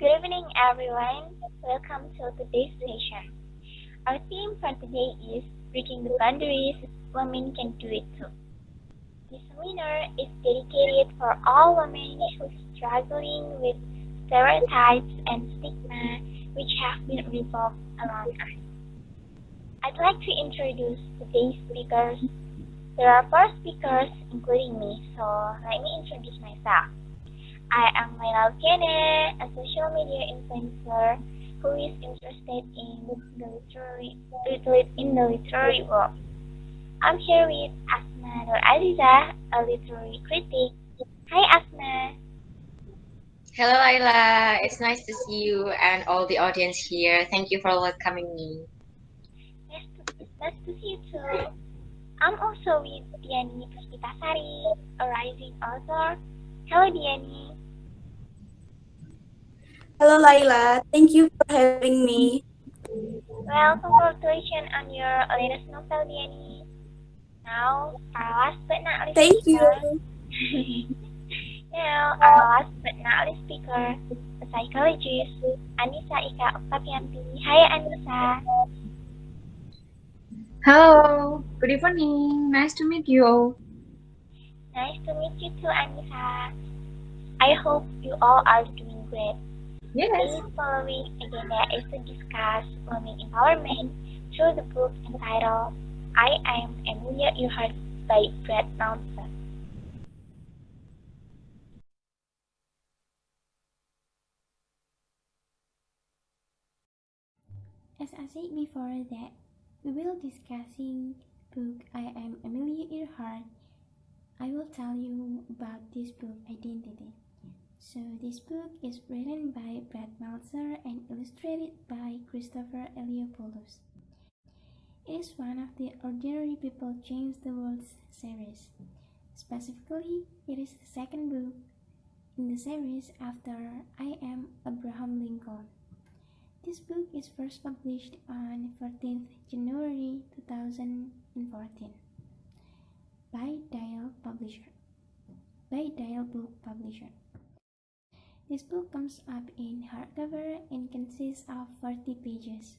Good evening, everyone. Welcome to today's session. Our theme for today is Breaking the Boundaries, Women Can Do It Too. This seminar is dedicated for all women who are struggling with stereotypes and stigma which have been revolved around us. I'd like to introduce today's speakers. There are four speakers, including me, so let me introduce myself. I am Laila Luthfiana, a social media influencer who is interested in the literary world. I'm here with Asma Nur Azizah, a literary critic. Hi, Asma. Hello, Laila. It's nice to see you and all the audience here. Thank you for welcoming me. Nice to see you too. I'm also with Diany Puspita Sari, a rising author. Hello, Diany. Hello, Laila. Thank you for having me. Well, congratulations on your latest novel, Diany. Now, our last but not least Thank you. speaker. Now, our last but not least speaker, a psychologist, Annisa Ika Oktavianti. Hi, Annisa. Hello, good evening. Nice to meet you all. Nice to meet you too, Annisa. I hope you all are doing great. Yes. Today's following agenda is to discuss women empowerment through the book entitled I Am Amelia Earhart by Bred Meltzer. As I said before that we will discussing book I Am Amelia Earhart, I will tell you about this book identity. So this book is written by Bred Meltzer and illustrated by Christopher Eliopoulos. It is one of the Ordinary People Change the World series. Specifically, it is the second book in the series after I Am Abraham Lincoln. This book is first published on 14th January 2014 by Dial Book Publisher. This book comes up in hardcover and consists of 40 pages.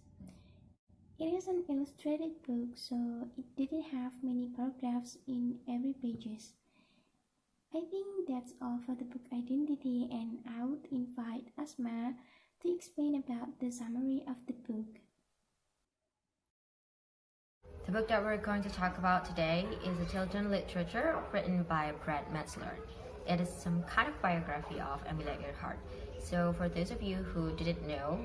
It is an illustrated book, so it didn't have many paragraphs in every pages. I think that's all for the book identity, and I would invite Asma to explain about the summary of the book. The book that we're going to talk about today is a children's literature written by Bred Meltzer. It is some kind of biography of Amelia Earhart. So for those of you who didn't know,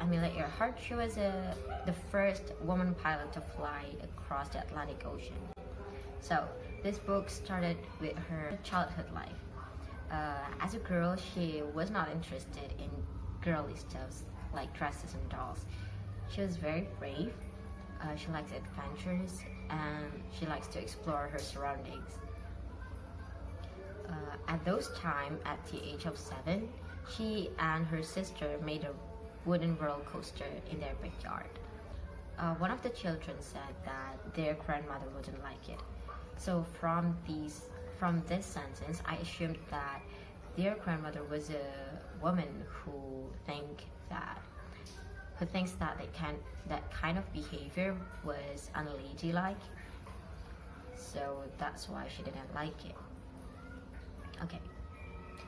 Amelia Earhart, she was the first woman pilot to fly across the Atlantic Ocean. So this book started with her childhood life. As a girl, she was not interested in girly stuff like dresses and dolls. She was very brave. She likes adventures and she likes to explore her surroundings. At those time, at the age of 7, she and her sister made a wooden roller coaster in their backyard. One of the children said that their grandmother wouldn't like it. So from this sentence, I assumed that their grandmother was a woman who thinks that that kind of behavior was unladylike. So that's why she didn't like it. Okay.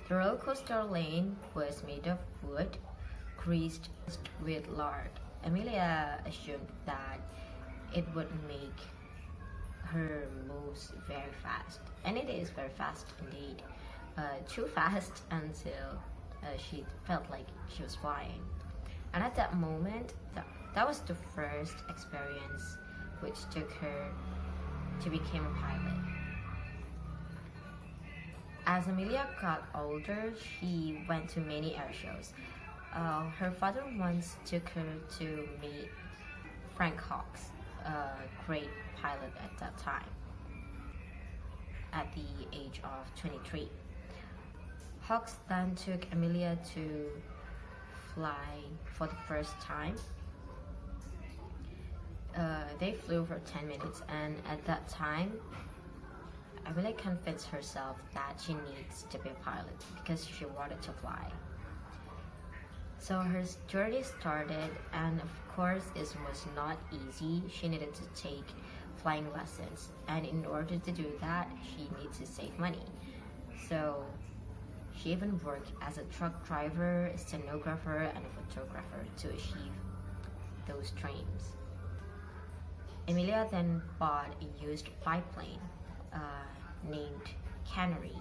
The roller coaster lane was made of wood, greased with lard. Amelia assumed that it would make her moves very fast, and it is very fast indeed. Too fast until she felt like she was flying. And at that moment, that was the first experience which took her to become a pilot. As Amelia got older, she went to many air shows. Her father once took her to meet Frank Hawks, a great pilot at that time, at the age of 23. Hawks then took Amelia to fly for the first time. They flew for 10 minutes, and at that time, Amelia convinced herself that she needs to be a pilot because she wanted to fly. So her journey started, and of course, it was not easy. She needed to take flying lessons, and in order to do that, she needs to save money. So she even worked as a truck driver, stenographer, and a photographer to achieve those dreams. Amelia then bought a used biplane named Canary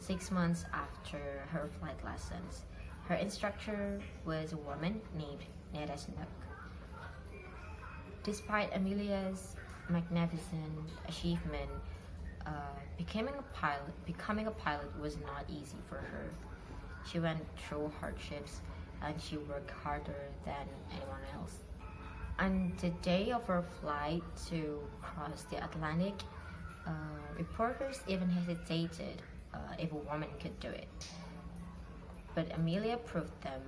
6 months after her flight lessons. Her instructor was a woman named Neda Snook. Despite Amelia's magnificent achievement, becoming a pilot was not easy for her. She went through hardships and she worked harder than anyone else. On the day of her flight to cross the Atlantic, reporters even hesitated if a woman could do it. But Amelia proved them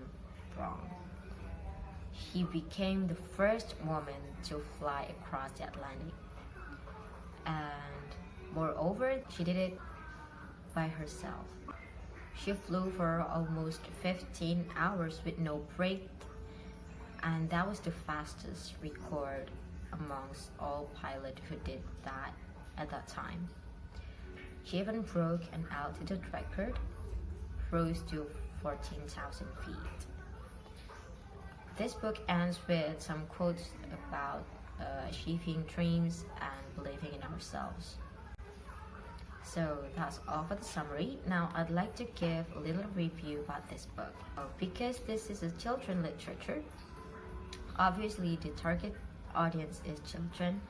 wrong. She became the first woman to fly across the Atlantic. And moreover, she did it by herself. She flew for almost 15 hours with no break, and that was the fastest record amongst all pilots who did that at that time. She even broke an altitude record, rose to 14,000 feet. This book ends with some quotes about achieving dreams and believing in ourselves. So that's all for the summary. Now I'd like to give a little review about this book. Because this is a children's literature, obviously the target audience is children.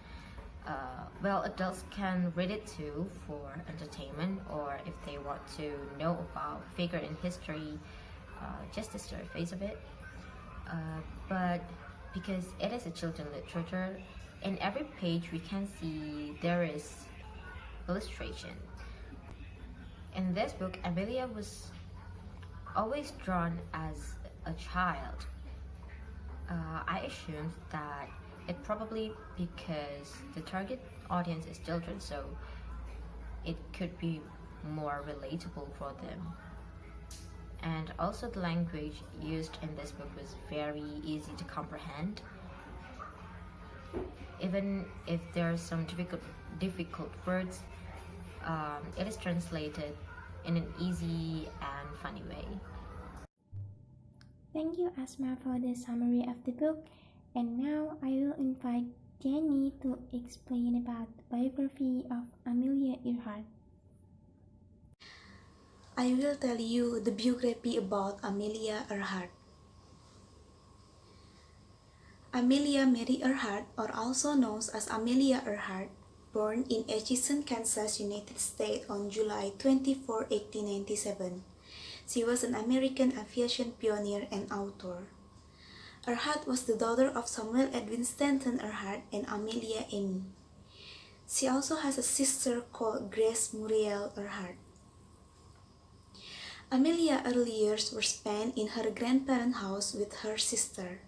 Well, adults can read it too for entertainment, or if they want to know about figure in history, just the surface of it. But because it is a children's literature, in every page we can see there is illustration. In this book, Amelia was always drawn as a child. I assumed that it probably because the target audience is children, so it could be more relatable for them. And also the language used in this book was very easy to comprehend. Even if there are some difficult words, it is translated in an easy and funny way. Thank you, Asma, for the summary of the book. And now I will invite Diany to explain about the biography of Amelia Earhart. I will tell you the biography about Amelia Earhart. Amelia Mary Earhart, or also known as Amelia Earhart, born in Atchison, Kansas, United States on July 24, 1897. She was an American aviation pioneer and author. Earhart was the daughter of Samuel Edwin Stanton Earhart and Amelia Amy. She also has a sister called Grace Muriel Earhart. Amelia's early years were spent in her grandparents' house with her sister.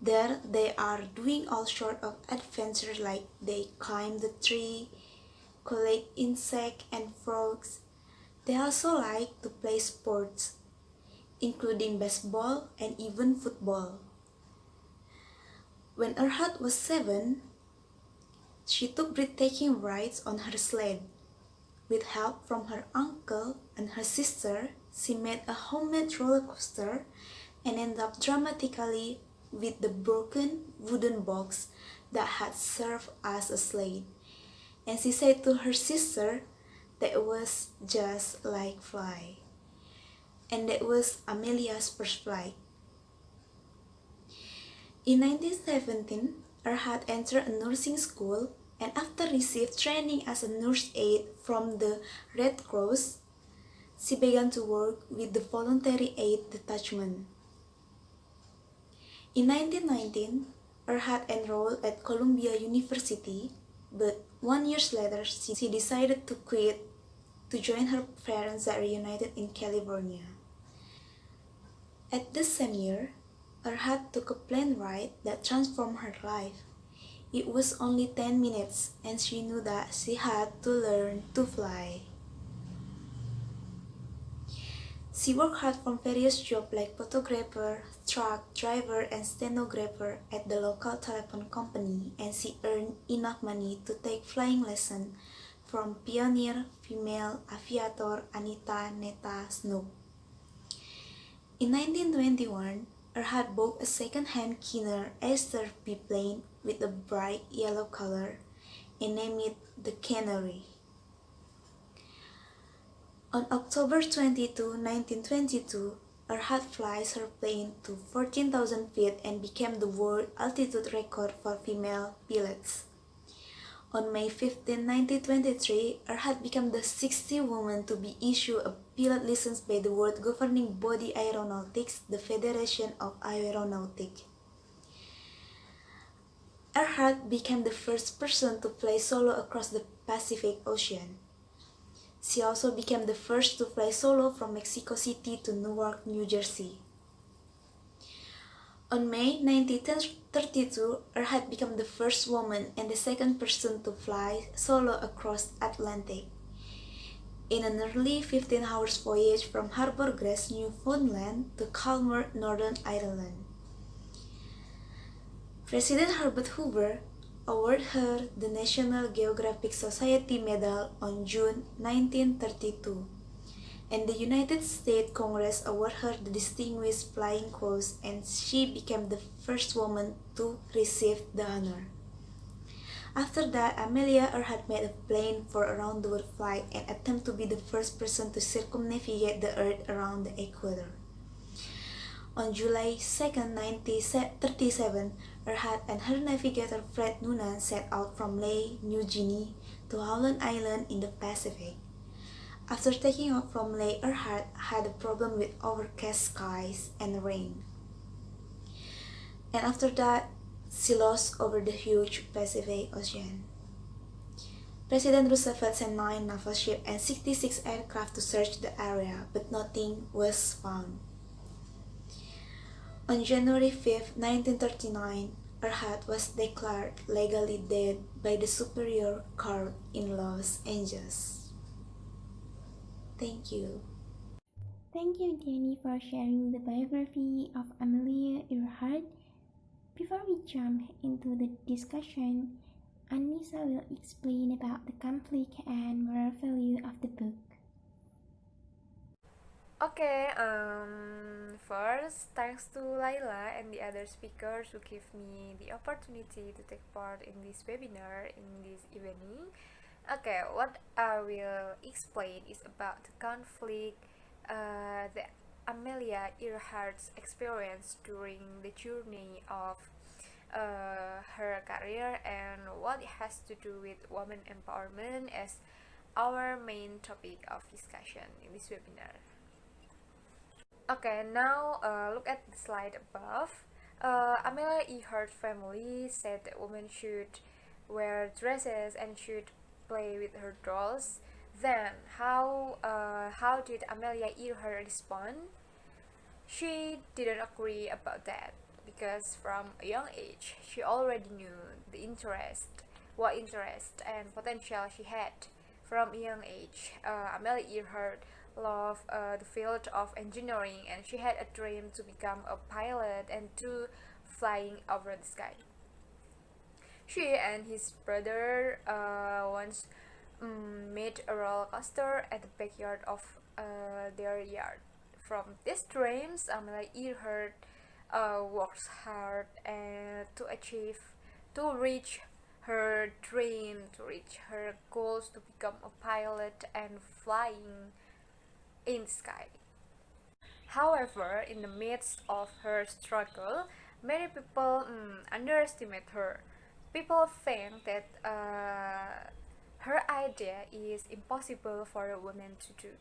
There they are doing all sorts of adventures, like they climb the tree, collect insects and frogs. They also like to play sports, including baseball and even football. When Earhart was 7, she took breathtaking rides on her sled. With help from her uncle and her sister, she made a homemade roller coaster and ended up dramatically with the broken wooden box that had served as a sled. And she said to her sister that it was just like fly. And that was Amelia's first flight. In 1917, Earhart entered a nursing school, and after received training as a nurse aide from the Red Cross, she began to work with the Voluntary Aid Detachment. In 1919, Earhart enrolled at Columbia University, but 1 year later she decided to quit to join her parents that reunited in California. At the same year, Earhart took a plane ride that transformed her life. It was only 10 minutes, and she knew that she had to learn to fly. She worked hard from various jobs like photographer, truck driver, and stenographer at the local telephone company, and she earned enough money to take flying lessons from pioneer female aviator Anita Neta Snook. In 1921, Earhart bought a second-hand Kinner Aster biplane with a bright yellow color and named it the Canary. On October 22, 1922, Earhart flies her plane to 14,000 feet and became the world altitude record for female pilots. On May 15, 1923, Earhart became the 60th woman to be issued a pilot license by the world governing body aeronautics, the Federation of Aeronautics. Earhart became the first person to fly solo across the Pacific Ocean. She also became the first to fly solo from Mexico City to Newark, New Jersey. On May 1932, Earhart became the first woman and the second person to fly solo across Atlantic. In an early 15-hour voyage from Harbour Grace, Newfoundland to Calmar, Northern Ireland. President Herbert Hoover awarded her the National Geographic Society Medal on June 1932, and the United States Congress awarded her the Distinguished Flying Cross, and she became the first woman to receive the honor. After that, Amelia Earhart made a plane for a round-the-world flight and attempted to be the first person to circumnavigate the Earth around the equator. On July 2, 1937, Earhart and her navigator Fred Noonan set out from Lae, New Guinea to Howland Island in the Pacific. After taking off from Lae, Earhart had a problem with overcast skies and rain. And after that, she lost over the huge Pacific Ocean. President Roosevelt sent 9 naval ships and 66 aircraft to search the area, but nothing was found. On January 5, 1939, Earhart was declared legally dead by the Superior Court in Los Angeles. Thank you. Thank you, Diany, for sharing the biography of Amelia Earhart. Before we jump into the discussion, Annisa will explain about the conflict and moral value of the book. Okay, first, thanks to Laila and the other speakers who give me the opportunity to take part in this webinar in this evening. Okay, what I will explain is about the conflict that Amelia Earhart's experience during the journey of her career and what it has to do with women empowerment as our main topic of discussion in this webinar. Okay, now look at the slide above. Amelia Earhart's family said that women should wear dresses and should play with her dolls. Then, how did Amelia Earhart respond? She didn't agree about that because from a young age, she already knew what interest and potential she had. From a young age, Amelia Earhart loved the field of engineering, and she had a dream to become a pilot and to flying over the sky. She and his brother once made a roller coaster at the backyard of their yard. From these dreams, Amelia Earhart works hard and to reach her dream, to reach her goals to become a pilot and flying in the sky. However, in the midst of her struggle, many people underestimate her. People think that her idea is impossible for a woman to do.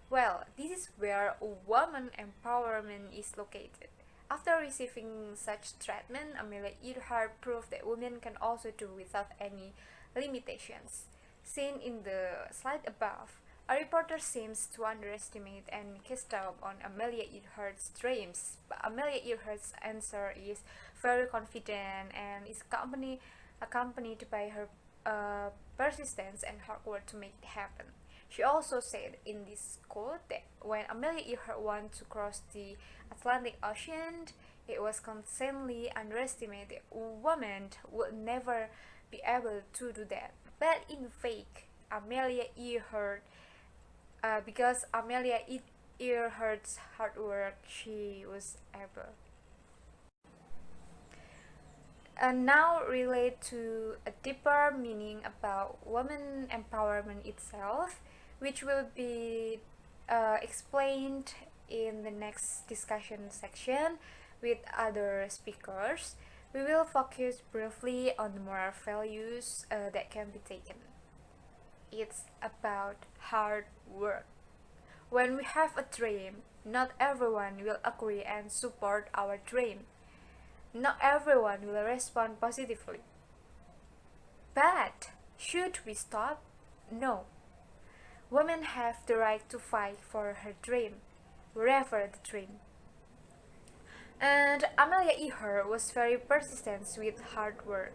Well, this is where woman empowerment is located. After receiving such treatment, Amelia Earhart proved that women can also do without any limitations. Seen in the slide above, a reporter seems to underestimate and cast doubt on Amelia Earhart's dreams, but Amelia Earhart's answer is very confident and is accompanied by her persistence and hard work to make it happen. She also said in this quote that when Amelia Earhart wanted to cross the Atlantic Ocean, it was constantly underestimated that women would never be able to do that. But in fact, Amelia Earhart, because Amelia Earhart's hard work, she was able. And now relate to a deeper meaning about women empowerment itself, which will be explained in the next discussion section with other speakers. We will focus briefly on the moral values that can be taken. It's about hard work. When we have a dream, not everyone will agree and support our dream. Not everyone will respond positively. But should we stop? No. Women have the right to fight for her dream, wherever the dream. And Amelia Earhart was very persistent with hard work,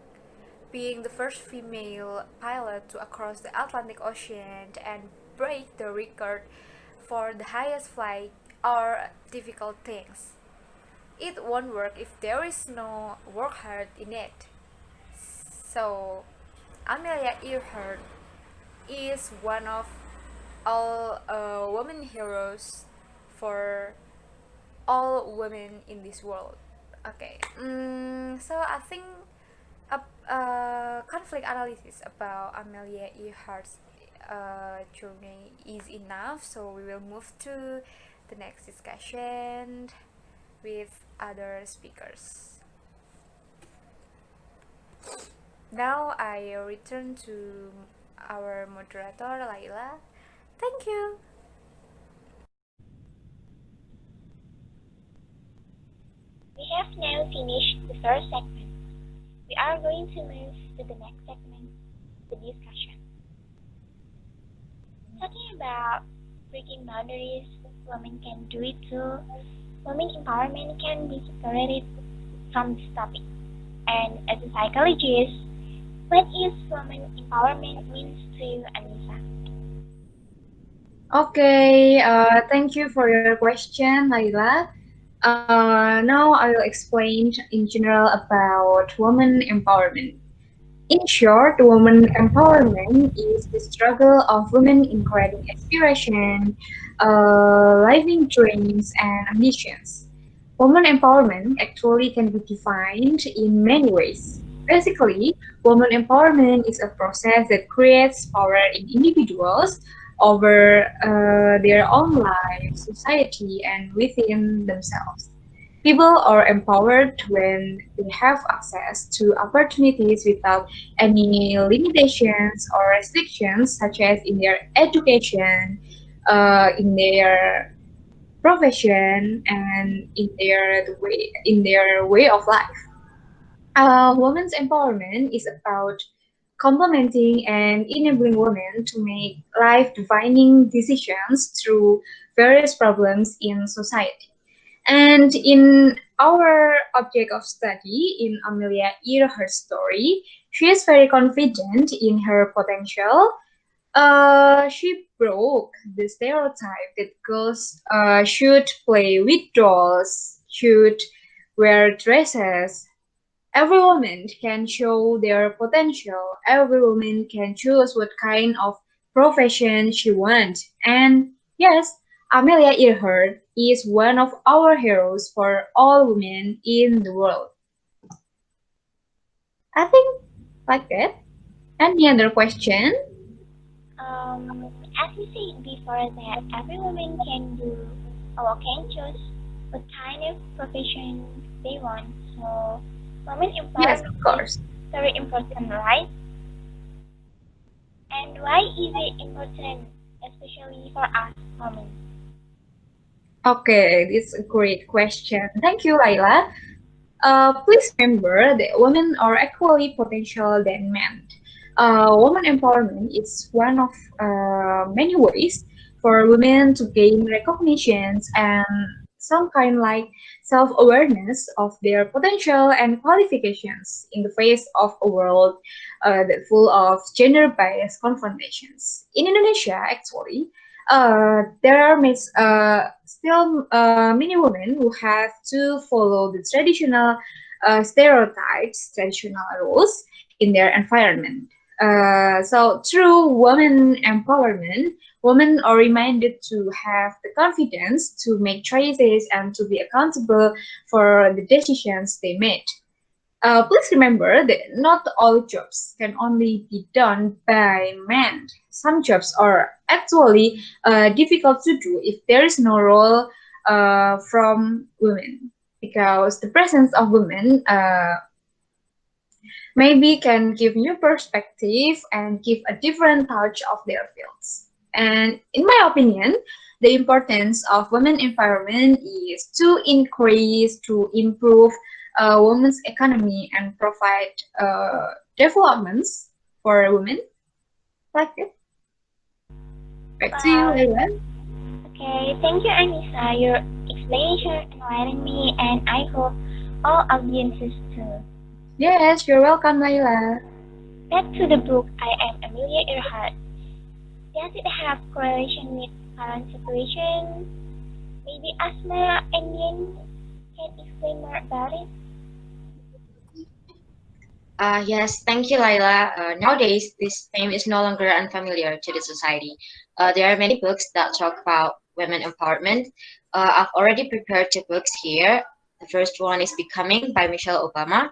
being the first female pilot to cross the Atlantic Ocean and break the record for the highest flight are difficult things. It won't work if there is no work hard in it. So, Amelia Earhart is one of all women heroes for all women in this world. Okay, so I think a conflict analysis about Amelia Earhart's journey is enough. So we will move to the next discussion with other speakers. Now I return to our moderator Laila. Thank you. We have now finished the first segment. We are going to move to the next segment, the discussion. Talking about breaking boundaries, women can do it too. Women empowerment can be separated from this topic. And as a psychologist, what is women empowerment means to you, Annisa? Okay, thank you for your question, Laila. Now I will explain in general about women empowerment. In short, women empowerment is the struggle of women in creating aspiration, living dreams, and ambitions. Women empowerment actually can be defined in many ways. Basically, women empowerment is a process that creates power in individuals over their own life, society, and within themselves. People are empowered when they have access to opportunities without any limitations or restrictions, such as in their education, in their profession, and in their way of life. Women's empowerment is about complementing and enabling women to make life-defining decisions through various problems in society. And in our object of study, in Amelia Earhart's story, she is very confident in her potential. She broke the stereotype that girls should play with dolls, should wear dresses. Every woman can show their potential. Every woman can choose what kind of profession she wants. And yes, Amelia Earhart is one of our heroes for all women in the world. I think like that. Any other question? As you said before that every woman can do or can choose what kind of profession they want. So women Yes, empowerment of is course. very important, right? And why is it important, especially for us women? Okay, this is a great question. Thank you, Laila. Please remember that women are equally potential than men. Women empowerment is one of many ways for women to gain recognitions and some kind like self-awareness of their potential and qualifications in the face of a world that full of gender-based confrontations. In Indonesia, actually, there are still many women who have to follow the traditional stereotypes, traditional rules in their environment. So through women empowerment, women are reminded to have the confidence to make choices and to be accountable for the decisions they made. Please remember that not all jobs can only be done by men. Some jobs are actually difficult to do if there is no role from women, because the presence of women maybe can give new perspective and give a different touch of their fields. And in my opinion, the importance of women empowerment is to increase, to improve women's economy and provide developments for women like it. Back to you, Wow. Leila. Okay, thank you, Anissa. Your explanation enlightened me, and I hope all audiences too. Yes, you're welcome, Leila. Back to the book I Am Amelia Earhart. Does it have correlation with current situation? Maybe Asma and Diany can explain more about it? Yes, thank you, Laila. Nowadays, this theme is no longer unfamiliar to the society. There are many books that talk about women empowerment. I've already prepared two books here. The first one is Becoming by Michelle Obama,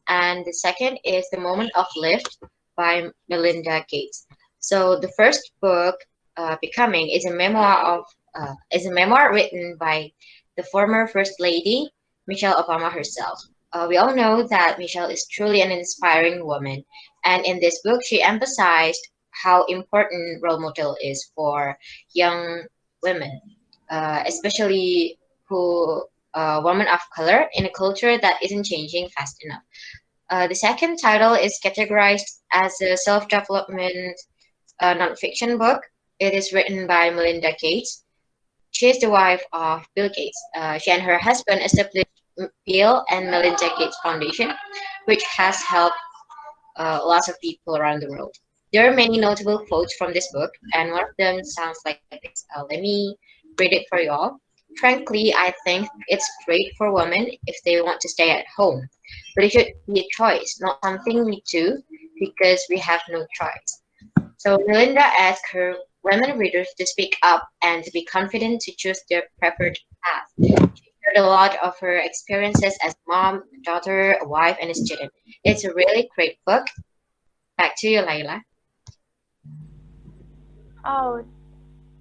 and the second is The Moment of Lift by Melinda Gates. So the first book, Becoming, is a memoir written by the former First Lady Michelle Obama herself. We all know that Michelle is truly an inspiring woman, and in this book, she emphasized how important role model is for young women, especially who women of color in a culture that isn't changing fast enough. The second title is categorized as a self-development nonfiction book. It is written by Melinda Gates. She is the wife of Bill Gates. She and her husband established Bill and Melinda Gates Foundation, which has helped lots of people around the world. There are many notable quotes from this book, and one of them sounds like this. Let me read it for you all. Frankly, I think it's great for women if they want to stay at home, but it should be a choice, not something we do because we have no choice. So Melinda asked her women readers to speak up and to be confident to choose their preferred path. She shared a lot of her experiences as a mom, a daughter, a wife, and a student. It's a really great book. Back to you, Layla. Oh,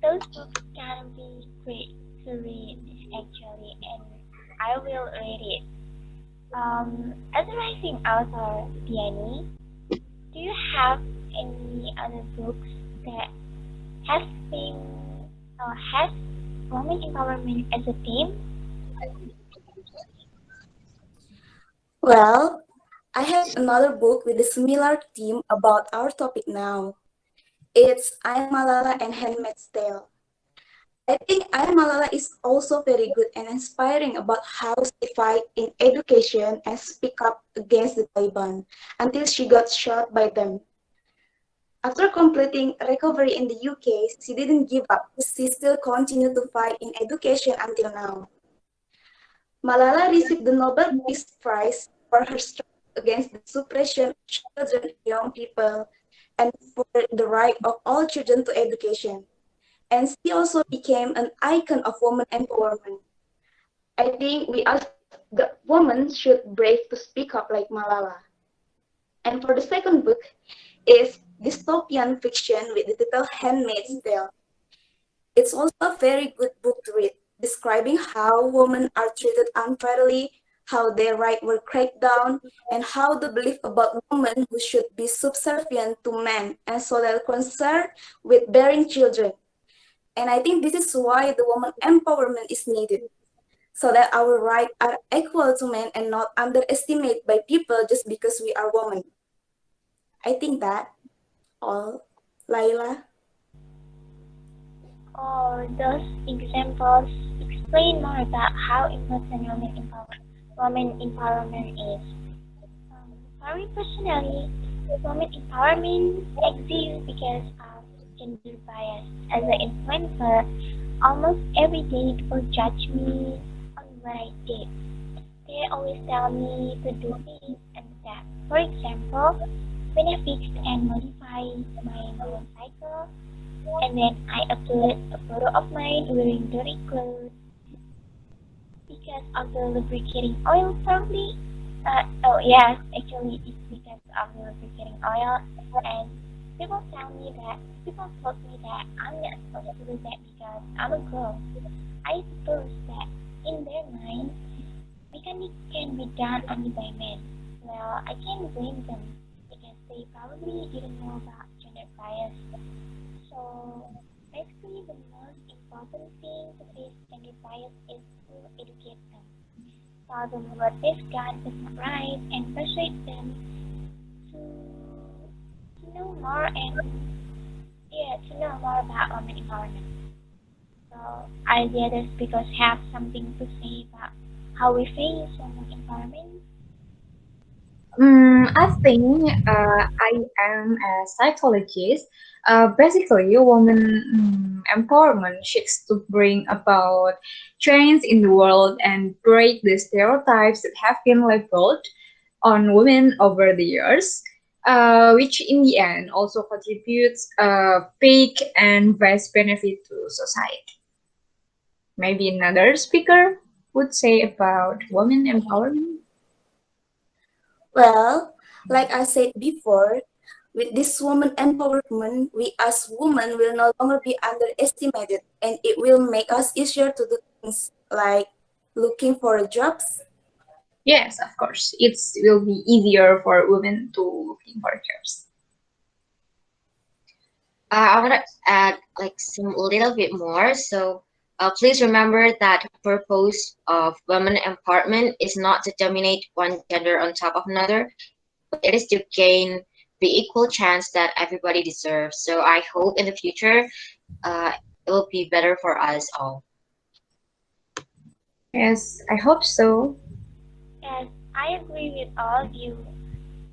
those books can be great to read actually, and I will read it. As a rising author, Diany, do you have any other books that has been has women empowerment as a theme? Well, I have another book with a similar theme about our topic now. It's I Am Malala and Handmaid's Tale. I think I Am Malala is also very good and inspiring about how she fight in education and speak up against the Taliban until she got shot by them. After completing recovery in the UK, she didn't give up. She still continued to fight in education until now. Malala received the Nobel Peace Prize for her struggle against the suppression of children and young people and for the right of all children to education. And she also became an icon of women empowerment. I think the women should brave to speak up like Malala. And for the second book is dystopian fiction with the title Handmaid's Tale. It's also a very good book to read, describing how women are treated unfairly, how their rights were cracked down, and how the belief about women who should be subservient to men and so they're concerned with bearing children. And I think this is why the woman empowerment is needed, so that our rights are equal to men and not underestimated by people just because we are women. I think that all, Laila. Or those examples explain more about how important women empowerment is. For me personally, women empowerment exists because of gender bias. As an influencer, almost every day people judge me on what I did. They always tell me to do this and that. For example, when I fixed and modified my motorcycle, and then I uploaded a photo of mine wearing dirty clothes because of the lubricating oil, probably. Oh yes, actually it's because of the lubricating oil, and people tell me that people told me that I'm not supposed to do that because I'm a girl. I suppose that in their mind, mechanic can be done only by men. Well, I can't blame them because they probably didn't know about gender bias. So basically, the most important thing to face gender bias is to educate them. Tell them what they've done is not right and persuade them to know more and to know more about women empowerment. So are the other speakers have something to say about how we face women empowerment? I think I am a psychologist. Basically, women empowerment seeks to bring about change in the world and break the stereotypes that have been labeled on women over the years, which in the end also contributes big and vast benefit to society. Maybe another speaker would say about women empowerment. Well, like I said before, with this woman empowerment, we as women will no longer be underestimated and it will make us easier to do things like looking for jobs. Yes, of course. It will be easier for women to looking for jobs. I want to add like some little bit more. So please remember that purpose of women empowerment is not to dominate one gender on top of another, but it is to gain the equal chance that everybody deserves. So I hope in the future it will be better for us all. Yes, I hope so. Yes, I agree with all of you.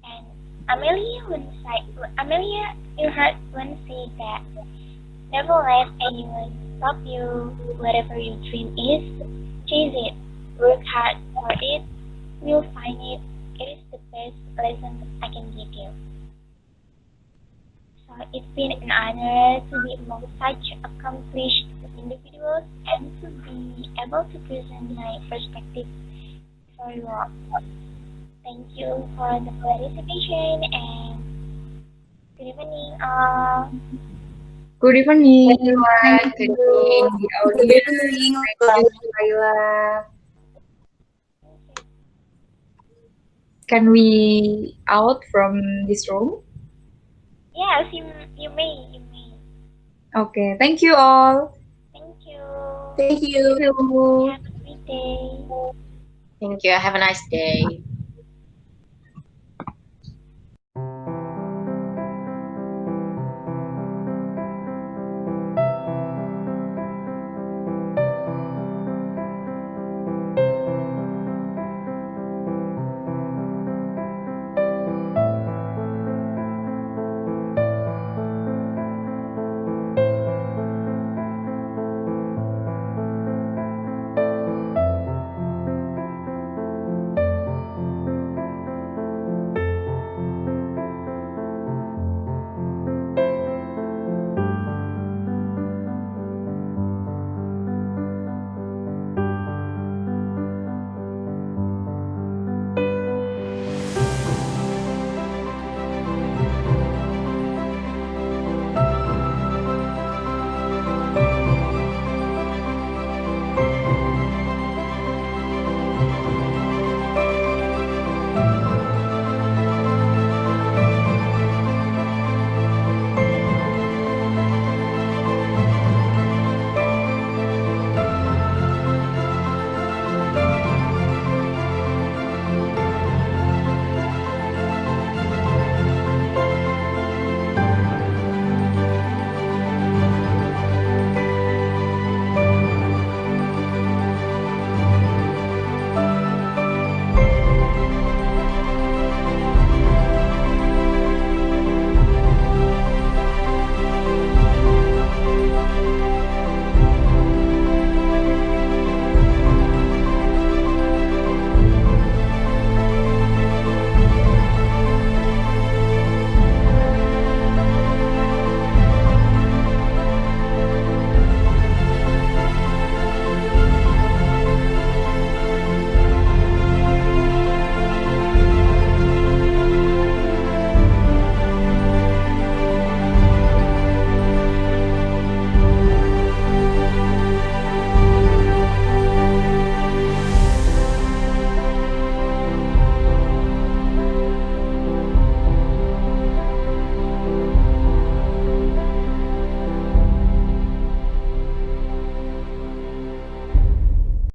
And Amelia Earhart once said that never let anyone stop you. Whatever your dream is, chase it. Work hard for it. You'll find it. It is the best lesson I can give you. So it's been an honor to be among such accomplished individuals and to be able to present my perspective for you all. Thank you for the participation and good evening all. Good evening. Thank Everyone, good you, evening. the Good audience. evening. Thank you, Laila. Can we out from this room? Yes, you may, you may. Okay, thank you all. Thank you. Thank Thank you. you. Have a great day. Thank you. Have a nice day.